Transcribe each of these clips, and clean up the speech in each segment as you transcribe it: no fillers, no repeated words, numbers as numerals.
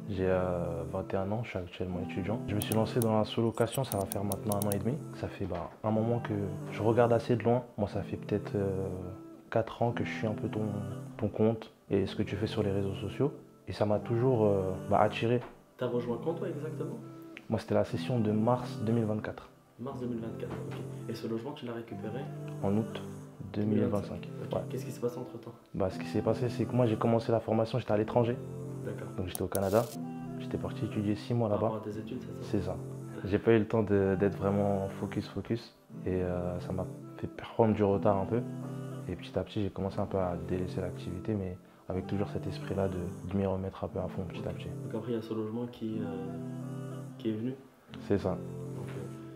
J'ai 21 ans, je suis actuellement étudiant. Je me suis lancé dans la sous-location, ça va faire maintenant 1 an et demi. Ça fait un moment que je regarde assez de loin. Moi, ça fait peut-être 4 ans que je suis un peu ton compte et ce que tu fais sur les réseaux sociaux. Et ça m'a toujours attiré. T'as rejoint quand toi exactement? Moi, c'était la session de mars 2024, Mars 2024, ok. Et ce logement, tu l'as récupéré en août 2025. 2025. Ok. Ouais. Qu'est-ce qui s'est passé entre temps? Ce qui s'est passé, c'est que moi, j'ai commencé la formation, j'étais à l'étranger. D'accord. Donc, j'étais au Canada. J'étais parti étudier 6 mois Par là-bas. rapport à tes études, c'est ça? C'est ça. J'ai pas eu le temps d'être vraiment focus. Et ça m'a fait prendre du retard un peu. Et petit à petit, j'ai commencé un peu à délaisser l'activité, mais avec toujours cet esprit-là de m'y remettre un peu à fond petit à petit. Donc après, il y a ce logement qui est venu. C'est ça. Donc,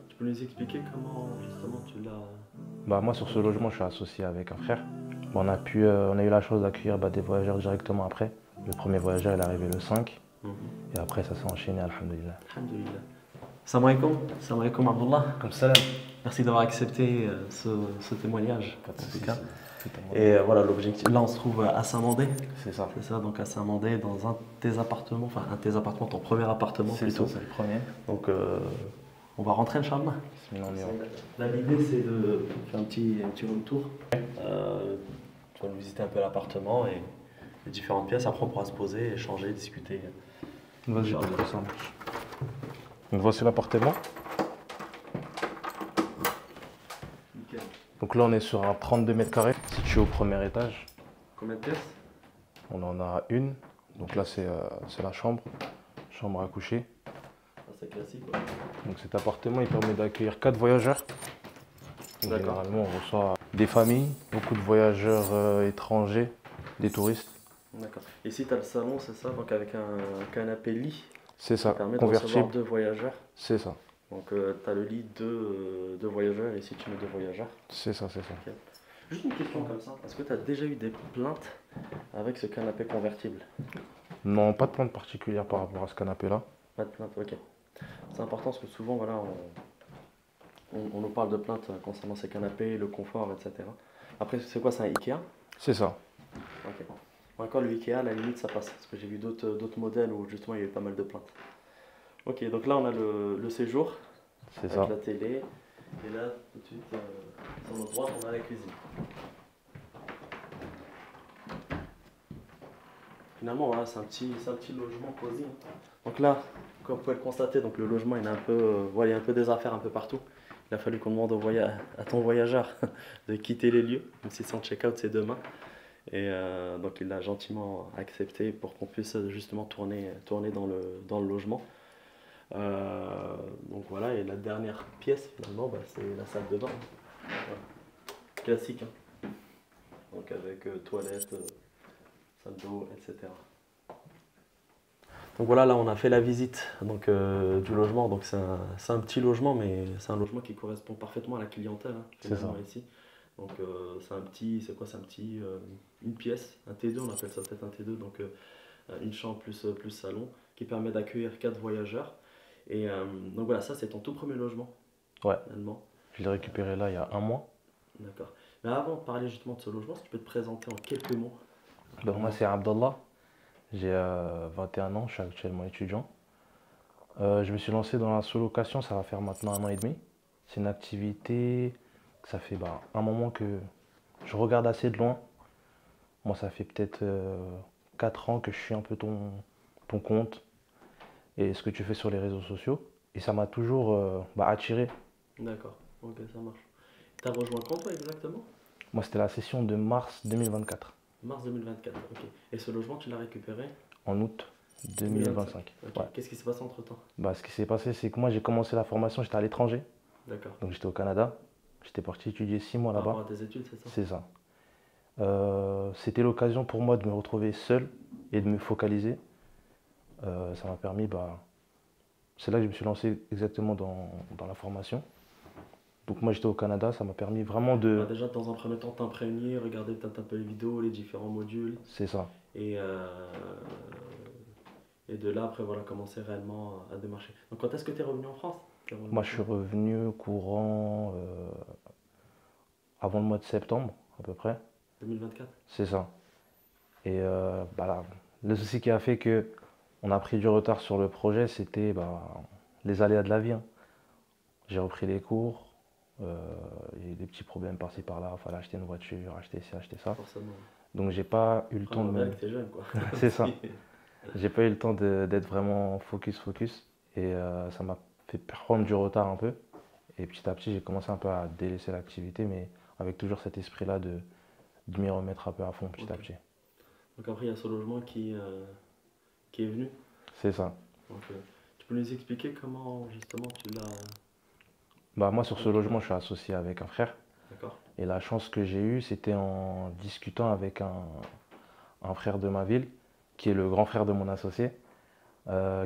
tu peux nous expliquer comment justement tu l'as... Moi, sur ce logement, je suis associé avec un frère. On a eu la chance d'accueillir des voyageurs directement après. Le premier voyageur, il est arrivé le 5. Et après, ça s'est enchaîné, alhamdoulilah. Alhamdulillah. Salam alaikum. Salam alaikum, Abdullah. Comme ça, Merci d'avoir accepté ce témoignage. pas de En tout soucis. cas. Tout à moi. Et voilà, l'objectif. Là, on se trouve à Saint-Mandé. C'est ça. C'est ça, donc à Saint-Mandé, dans un de tes appartements, enfin un de tes appartements, ton premier appartement C'est plutôt. ça, c'est le premier. Donc on va rentrer, Inch'Allah. Bismillah. Là, l'idée, c'est de faire un petit room tour. Tu vas nous visiter un peu l'appartement et les différentes pièces. Après, on pourra se poser, échanger, discuter. Vas-y, on fait ça. Donc voici l'appartement. Nickel. Donc là, on est sur un 32 mètres carrés, situé au premier étage. Combien de pièces? On en a une. Donc là, c'est la chambre à coucher. C'est classique, quoi. Donc cet appartement, il permet d'accueillir 4 voyageurs. Donc, généralement, on reçoit des familles, beaucoup de voyageurs étrangers, des touristes. D'accord. Ici, tu as le salon, c'est ça, donc avec un canapé lit. C'est ça, Ça permet de recevoir convertible. 2 voyageurs. C'est ça, Donc tu as le lit de voyageurs et ici tu mets 2 voyageurs. c'est ça, c'est ça. Juste une question comme ça. Est-ce que tu as déjà eu des plaintes avec ce canapé convertible? Non, pas de plainte particulière par rapport à ce canapé-là. Pas de plainte, ok. C'est important parce que souvent, voilà, on nous parle de plaintes concernant ces canapés, le confort, etc. Après, c'est quoi, c'est un Ikea? C'est ça. Ok. Encore le Ikea, à la limite, ça passe. Parce que j'ai vu d'autres modèles où justement il y avait pas mal de plaintes. Ok, donc là on a le séjour C'est avec ça. la télé. Et là, tout de suite, sur notre droite, on a la cuisine. Finalement, voilà, c'est un petit logement cosy, hein. Donc là, comme vous pouvez le constater, donc le logement il est un peu, voilà, il y a un peu des affaires un peu partout. Il a fallu qu'on demande à ton voyageur de quitter les lieux, même si son check-out c'est demain. Et donc il l'a gentiment accepté pour qu'on puisse justement tourner dans le logement. Donc voilà, et la dernière pièce finalement, c'est la salle de bain. Voilà. Classique, hein. Donc avec toilette, salle d'eau, etc. Donc voilà, là on a fait la visite donc, du logement. Donc c'est un petit logement, mais c'est un logement qui correspond parfaitement à la clientèle, hein, finalement, ici. Donc c'est un petit, c'est quoi, c'est un petit, une pièce, un T2, on appelle ça peut-être un T2, donc une chambre plus salon, qui permet d'accueillir 4 voyageurs. Et donc voilà, ça c'est ton tout premier logement, Ouais. finalement. Je l'ai récupéré là il y a un mois. D'accord. Mais avant de parler justement de ce logement, si tu peux te présenter en quelques mots. Donc moi, c'est Abdallah. J'ai 21 ans, je suis actuellement étudiant. Je me suis lancé dans la sous-location, ça va faire maintenant 1 an et demi. C'est une activité que ça fait un moment que je regarde assez de loin. Moi, ça fait peut-être 4 ans que je suis un peu ton compte et ce que tu fais sur les réseaux sociaux. Et ça m'a toujours attiré. D'accord, ok, ça marche. T'as rejoint quand toi exactement? Moi, c'était la session de mars 2024, Mars 2024, ok. Et ce logement, tu l'as récupéré? en août 2025. Ok. Ouais. Qu'est-ce qui s'est passé entre temps? Ce qui s'est passé, c'est que moi, j'ai commencé la formation, j'étais à l'étranger. D'accord. Donc, j'étais au Canada. J'étais parti étudier 6 mois Par là-bas. rapport à tes études, c'est ça? C'est ça. C'était l'occasion pour moi de me retrouver seul et de me focaliser. Ça m'a permis, c'est là que je me suis lancé exactement dans la formation. Donc moi j'étais au Canada, ça m'a permis vraiment de... Déjà, dans un premier temps, t'imprégner, regarder peut-être un peu les vidéos, les différents modules. C'est ça. Et, et de là, après, voilà, commencer réellement à démarcher. Donc, quand est-ce que tu es revenu en France? Moi je suis revenu courant avant le mois de septembre à peu près. 2024? C'est ça. Et là, le souci qui a fait que On a pris du retard sur le projet, c'était les aléas de la vie, hein. J'ai repris les cours, il y a eu des petits problèmes par-ci par-là, il fallait acheter une voiture, acheter ci, acheter ça. Forcément. Donc j'ai pas eu le Après, temps on de voit bien me... que t'es jeune, quoi. C'est ça. Si. J'ai pas eu le temps d'être vraiment focus. Et ça m'a fait prendre du retard un peu. Et petit à petit, j'ai commencé un peu à délaisser l'activité, mais avec toujours cet esprit-là de m'y remettre un peu à fond petit à Ok. petit. Donc après, il y a ce logement qui est venu. C'est ça. Donc, tu peux nous expliquer comment justement tu l'as. Moi, sur ce logement, je suis associé avec un frère. D'accord. Et la chance que j'ai eue, c'était en discutant avec un frère de ma ville, qui est le grand frère de mon associé,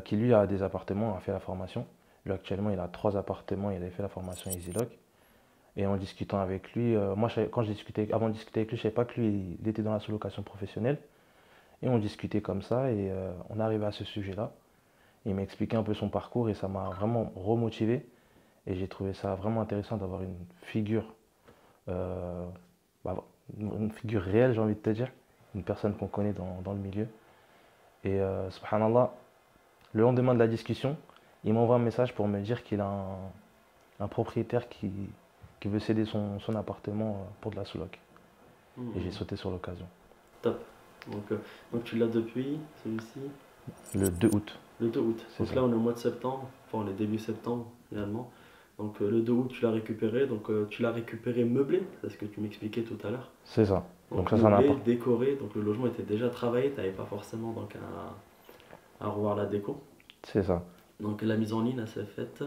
qui lui a des appartements, a fait la formation. Lui, actuellement, il a 3 appartements, il avait fait la formation EasyLock. Et en discutant avec lui, moi, quand je discutais, avant de discuter avec lui, je ne savais pas que lui, il était dans la sous-location professionnelle. Et on discutait comme ça, et on arrivait à ce sujet-là. Il m'a expliqué un peu son parcours, et ça m'a vraiment remotivé. Et j'ai trouvé ça vraiment intéressant d'avoir euh, bah, une figure réelle, j'ai envie de te dire, une personne qu'on connaît dans le milieu. Et subhanallah, le lendemain de la discussion, il m'envoie un message pour me dire qu'il a un propriétaire qui veut céder son appartement pour de la sous-loc. Et j'ai Mhm. sauté sur l'occasion. Top. Donc tu l'as depuis celui-ci Le 2 août, le 2 août. c'est Donc ça. là, on est au mois de septembre, enfin on est début septembre finalement. Donc le 2 août, tu l'as récupéré. Donc tu l'as récupéré meublé, c'est ce que tu m'expliquais tout à l'heure. C'est ça. Donc Donc ça n'a meublé, pas. décoré. Donc le logement était déjà travaillé, tu n'avais pas forcément donc à revoir la déco. C'est ça. Donc la mise en ligne, elle s'est faite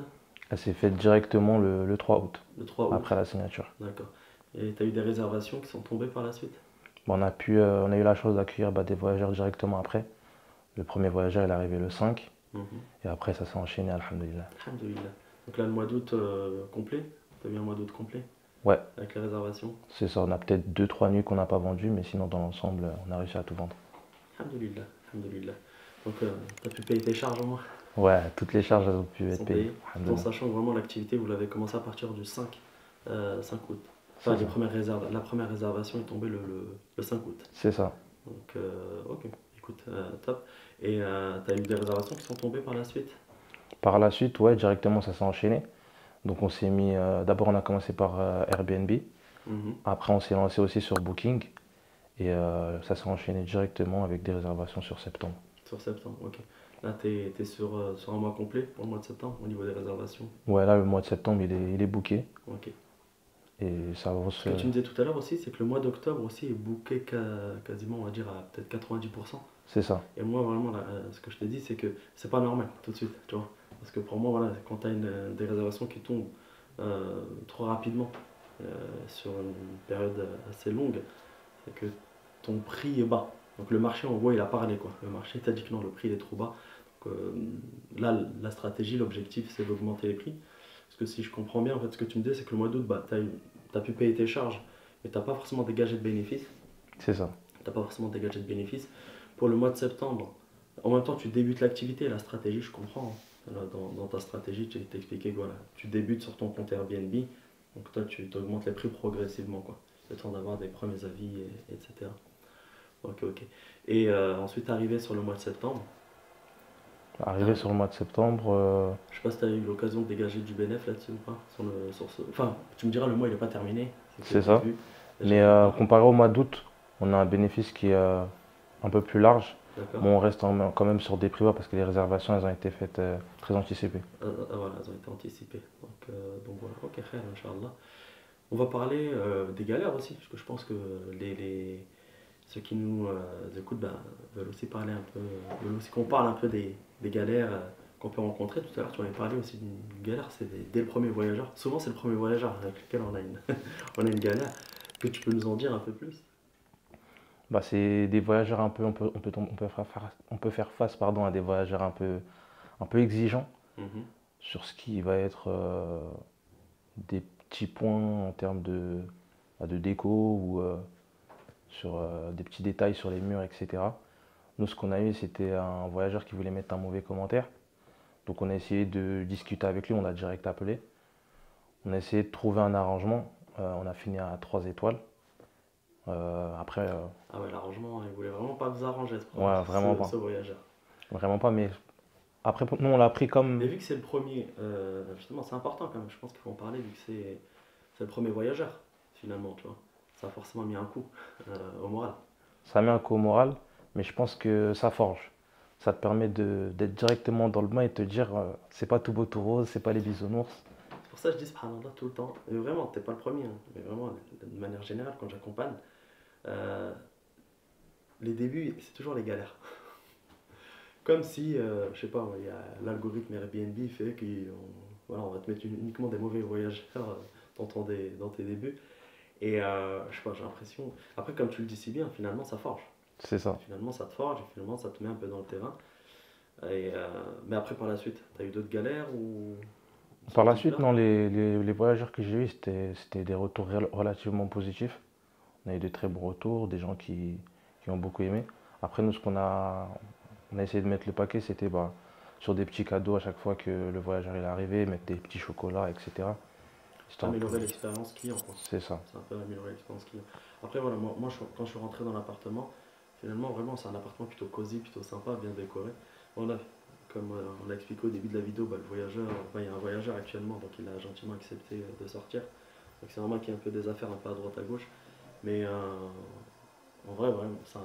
Elle s'est faite directement le 3 août, le 3 août. après la signature. D'accord. Et tu as eu des réservations qui sont tombées par la suite? On a eu la chance d'accueillir des voyageurs directement après. Le premier voyageur il est arrivé le 5 Mhm. et après ça s'est enchaîné, alhamdoulilah. Alhamdoulilah. Donc là, le mois d'août complet. Tu as eu un mois d'août complet Ouais, avec les réservations. c'est ça. On a peut-être 2 3 nuits qu'on n'a pas vendues, mais sinon dans l'ensemble, on a réussi à tout vendre. Alhamdoulilah. Alhamdoulilah. Donc tu as pu payer tes charges au moins. Ouais, toutes les charges elles ont pu Ils être sont payées, payés. Tout en alhamdoulilah. sachant que vraiment l'activité, vous l'avez commencé à partir du 5 août. Enfin, C'est ça. la première réservation est tombée le 5 août. C'est ça. Donc, ok, écoute, top. Et tu as eu des réservations qui sont tombées par la suite? Par la suite, ouais, directement ça s'est enchaîné. Donc on s'est mis, d'abord on a commencé par Airbnb, Mhm. après on s'est lancé aussi sur Booking et ça s'est enchaîné directement avec des réservations sur septembre. Sur septembre, ok. Là, tu es sur un mois complet pour le mois de septembre au niveau des réservations. Ouais, là le mois de septembre il est booké Ok. et ça va Ce se... que tu me disais tout à l'heure aussi, c'est que le mois d'octobre aussi est booké quasiment, on va dire, à peut-être 90%. C'est ça, Et moi, vraiment, là, ce que je te dis, c'est que c'est pas normal tout de suite, tu vois. Parce que pour moi, voilà, quand tu as des réservations qui tombent trop rapidement euh, sur une période assez longue, c'est que ton prix est bas. Donc le marché, en gros, il a parlé, quoi. Le marché t'a dit que non, le prix il est trop bas. Donc, là, la stratégie, l'objectif, c'est d'augmenter les prix. Parce que si je comprends bien, en fait, ce que tu me dis, c'est que le mois d'août, bah, tu as pu payer tes charges, mais tu n'as pas forcément dégagé de bénéfices. c'est ça. T'as pas forcément dégagé de bénéfices. Pour le mois de septembre, en même temps, tu débutes l'activité, la stratégie, je comprends, hein. Là, dans ta stratégie, tu t'expliquais que voilà, tu débutes sur ton compte Airbnb, donc toi, tu augmentes les prix progressivement, quoi. Le temps d'avoir des premiers avis, etc. Ok, ok. Et ensuite, arrivé sur le mois de septembre, Arrivé t'as- sur le mois de septembre, je sais pas si tu as eu l'occasion de dégager du bénéfice là-dessus ou pas. Enfin, tu me diras, le mois, il n'est pas terminé, c'est c'est que le ça. début. Déjà Mais quelque part, comparé au mois d'août, on a un bénéfice qui est un peu plus large. d'accord? Bon, on reste quand même sur des prix bas parce que les réservations elles ont été faites très anticipées. Voilà, elles ont été anticipées. Donc voilà, ok, khair, Inch'Allah. On va parler des galères aussi, parce que je pense que ceux qui nous écoutent ben, veulent aussi parler un peu, veulent aussi qu'on parle un peu des galères qu'on peut rencontrer. Tout à l'heure, tu m'avais parlé aussi d'une galère, c'est dès le premier voyageur. Souvent, c'est le premier voyageur avec lequel on a on a une galère. Que tu peux nous en dire un peu plus? C'est des voyageurs un peu, on peut faire face pardon, à des voyageurs un peu exigeants Mhm. sur ce qui va être des petits points en termes de déco ou sur des petits détails sur les murs, etc. Nous, ce qu'on a eu, c'était un voyageur qui voulait mettre un mauvais commentaire. Donc on a essayé de discuter avec lui, on l'a direct appelé. On a essayé de trouver un arrangement. On a fini à 3 étoiles. Après, Ah ouais, l'arrangement, il voulait vraiment pas vous arranger ouais, vraiment pas. ce voyageur. Vraiment pas, mais après, nous, on l'a pris Mais comme. vu que c'est le premier, justement, c'est important quand même, je pense qu'il faut en parler, vu que c'est le premier voyageur, finalement, tu vois. Ça a forcément mis un coup au moral. Ça met un coup au moral, mais je pense que ça forge. Ça te permet d'être directement dans le bain et de te dire, c'est pas tout beau tout rose, c'est pas les bisounours. C'est pour ça que je dis subhanallah tout le temps. Et vraiment, t'es pas le premier, hein, mais vraiment, de manière générale, quand j'accompagne, euh, les débuts, c'est toujours les galères. Comme si, je sais pas, il y a l'algorithme Airbnb fait voilà, on va te mettre uniquement des mauvais voyageurs dans tes débuts. Et je sais pas, j'ai l'impression. Après, comme tu le dis si bien, finalement, ça forge. C'est ça. Finalement, ça te forge, et finalement, ça te met un peu dans le terrain. Et, mais après, par la suite, t'as eu d'autres galères ou ce Par la suite, type-là? non, les voyageurs que j'ai eus, c'était des retours relativement positifs. On a eu de très bons retours, des gens qui ont beaucoup aimé. Après, nous, on a essayé de mettre le paquet, c'était bah, sur des petits cadeaux à chaque fois que le voyageur est arrivé, mettre des petits chocolats, etc. Histoire que. Améliorer l'expérience client, quoi. C'est ça. C'est un peu améliorer l'expérience client. Après, voilà, quand je suis rentré dans l'appartement, finalement, vraiment, c'est un appartement plutôt cosy, plutôt sympa, bien décoré. Voilà, comme on l'a expliqué au début de la vidéo, bah, le voyageur, enfin, il y a un voyageur actuellement, donc il a gentiment accepté de sortir. Donc c'est normal qu'il y ait un peu des affaires un peu à droite à gauche. Mais en vrai, vraiment, c'est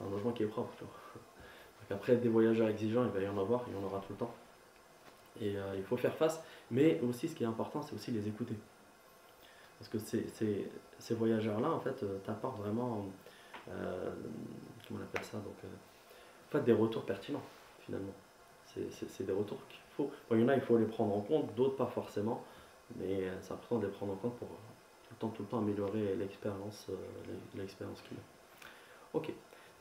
un logement qui est propre, tu vois. Donc après, des voyageurs exigeants, il va y en avoir, il y en aura tout le temps. Et il faut faire face. Mais aussi, ce qui est important, c'est aussi les écouter. Parce que ces voyageurs-là, en fait, t'apportent vraiment, euh, comment on appelle ça, donc, en fait, des retours pertinents, finalement. C'est des retours qu'il faut. Bon, il y en a, il faut les prendre en compte, d'autres pas forcément. Mais c'est important de les prendre en compte pour tout le temps améliorer l'expérience client. Ok,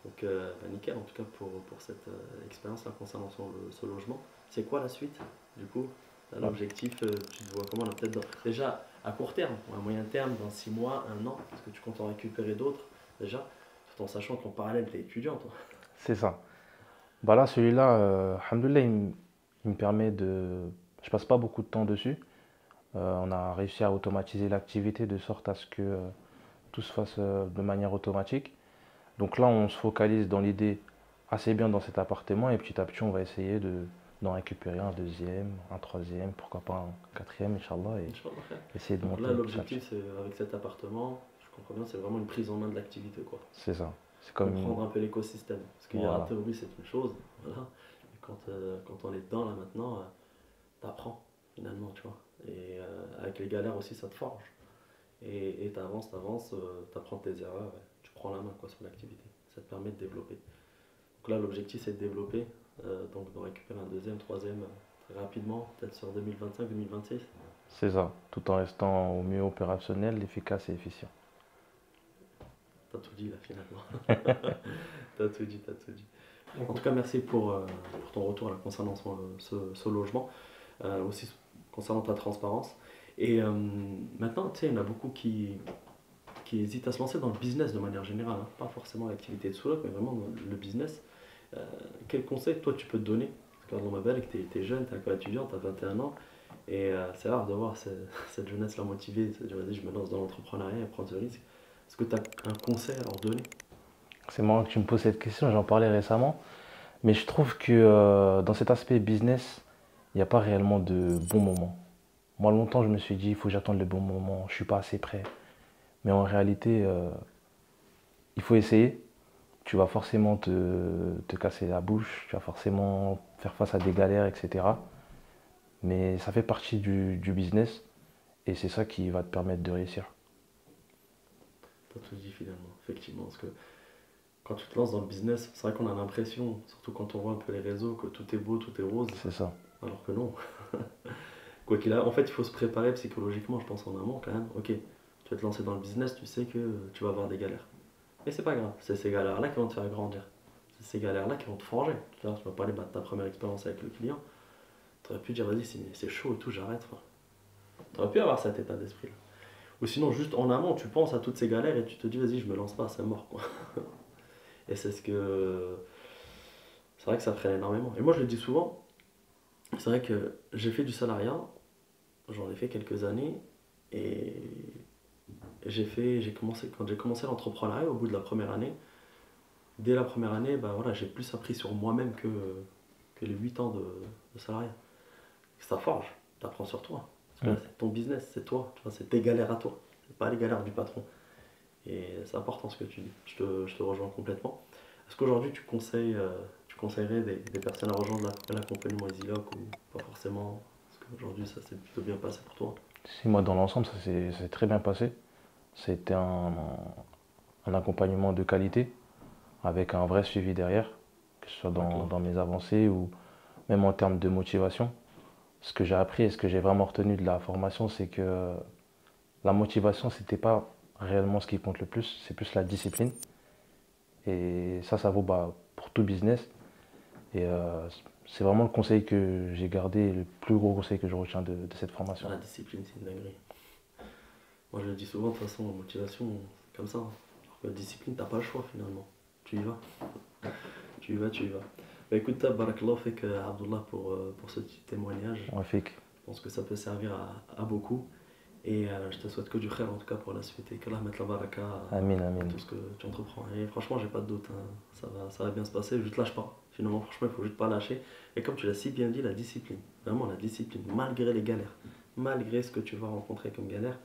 donc bah, nickel en tout cas pour cette expérience-là concernant ce logement. C'est quoi la suite du coup? Bah, L'objectif, tu te vois comment là, peut-être déjà à court terme, ou à moyen terme, dans 6 mois, 1 an, est-ce que tu comptes en récupérer d'autres déjà, tout en sachant qu'en parallèle tu es étudiant toi. c'est ça. Bah là, celui-là, alhamdoulilah, il me permet de. Je passe pas beaucoup de temps dessus. On a réussi à automatiser l'activité de sorte à ce que tout se fasse de manière automatique. Donc là, on se focalise dans l'idée assez bien dans cet appartement et petit à petit, on va essayer d'en récupérer un deuxième, un troisième, pourquoi pas un quatrième, Inch'Allah, et Inch'Allah khair. essayer de Donc là monter petit à petit. l'objectif c'est avec cet appartement, je comprends bien, c'est vraiment une prise en main de l'activité quoi. C'est ça. C'est comme une. Comprendre un peu l'écosystème. Parce qu'il y a la Voilà, théorie c'est une chose, voilà. Et quand on est dedans là maintenant, t'apprends finalement, tu vois. Et avec les galères aussi, ça te forge. Et t'avances, t'apprends tes erreurs, et tu prends la main quoi, sur l'activité. Ça te permet de développer. Donc là, l'objectif c'est de développer, donc de récupérer un deuxième, troisième très rapidement, peut-être sur 2025-2026. c'est ça. Tout en restant au mieux opérationnel, efficace et efficient. T'as tout dit là finalement. T'as tout dit, t'as tout dit. En tout cas, merci pour ton retour là, concernant ce logement, aussi concernant ta transparence. Et maintenant, tu sais, il y en a beaucoup qui hésitent à se lancer dans le business de manière générale, hein. Pas forcément l'activité de sous-loc, mais vraiment dans le business. Quel conseil toi tu peux te donner? Parce que dans ma belle, que tu es jeune, tu es encore étudiant, tu as 21 ans, et c'est rare de voir cette jeunesse-là motivée, de dire vas-y, je me lance dans l'entrepreneuriat et prendre ce risque. Est-ce que tu as un conseil à leur donner? C'est marrant que tu me poses cette question, j'en parlais récemment. Mais je trouve que dans cet aspect business, il n'y a pas réellement de bon moment. Moi, longtemps, je me suis dit, il faut que j'attende le bon moment, je ne suis pas assez prêt. Mais en réalité, il faut essayer. Tu vas forcément te casser la bouche, tu vas forcément faire face à des galères, etc. Mais ça fait partie du business et c'est ça qui va te permettre de réussir. Tu as tout dit finalement, effectivement. Parce que quand tu te lances dans le business, c'est vrai qu'on a l'impression, surtout quand on voit un peu les réseaux, que tout est beau, tout est rose, C'est ça. alors que non. Quoi qu'il a, en fait, il faut se préparer psychologiquement, je pense, en amont quand même. Ok, tu vas te lancer dans le business, tu sais que tu vas avoir des galères. Mais c'est pas grave, c'est ces galères-là qui vont te faire grandir. C'est ces galères-là qui vont te forger. Tu vois, tu vas pas aller battre ta première expérience avec le client. Tu aurais pu dire, vas-y, c'est chaud et tout, j'arrête. Enfin, tu aurais pu avoir cet état d'esprit là. Ou sinon, juste en amont, tu penses à toutes ces galères et tu te dis, vas-y, je me lance pas, c'est mort quoi. Et c'est ce que. C'est vrai que ça freine énormément. Et moi, je le dis souvent, c'est vrai que j'ai fait du salariat, j'en ai fait quelques années, et quand j'ai commencé l'entrepreneuriat au bout de la première année, dès la première année, bah voilà, j'ai plus appris sur moi-même que les 8 ans de salariat. Ça forge, tu apprends sur toi. Parce que là, c'est ton business, c'est toi, tu vois, c'est tes galères à toi, c'est pas les galères du patron. Et c'est important ce que tu dis, je te rejoins complètement. Est-ce qu'aujourd'hui tu conseillerais des personnes à rejoindre l'accompagnement EasyLock ou pas forcément? Parce qu'aujourd'hui ça s'est plutôt bien passé pour toi. Si moi, dans l'ensemble, ça s'est très bien passé. C'était un accompagnement de qualité, avec un vrai suivi derrière, que ce soit dans mes avancées ou même en termes de motivation. Ce que j'ai appris et ce que j'ai vraiment retenu de la formation, c'est que la motivation, c'était pas réellement ce qui compte le plus, c'est plus la discipline. Et ça vaut pour tout business. Et c'est vraiment le conseil que j'ai gardé, le plus gros conseil que je retiens de cette formation. La discipline, c'est une dinguerie. Moi je le dis souvent, de toute façon, la motivation, c'est comme ça, hein. Alors que la discipline, t'as pas le choix finalement. Tu y vas. Tu y vas, tu y vas. Bah écoute, barakallah fek Abdullah pour ce petit témoignage. Ouais, Fik. Je pense que ça peut servir à beaucoup. Et je te souhaite que du khair en tout cas pour la suite. Et qu'Allah mette la baraka Amin, à amin. tout ce que tu entreprends. Et franchement, j'ai pas de doute, hein. Ça va bien se passer. Je te lâche pas. Finalement, franchement, il faut juste pas lâcher. Et comme tu l'as si bien dit, la discipline. Vraiment la discipline. Malgré les galères. Malgré ce que tu vas rencontrer comme galère.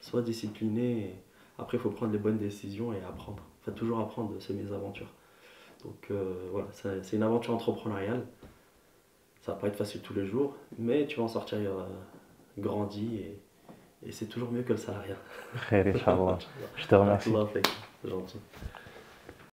Sois discipliné. Et après, il faut prendre les bonnes décisions et apprendre. Faut toujours apprendre de ces mésaventures. Donc voilà, c'est une aventure entrepreneuriale. Ça va pas être facile tous les jours, mais tu vas en sortir grandi et c'est toujours mieux que le salariat. Khair, Inch'Allah. Je te remercie. Allah fait, c'est gentil.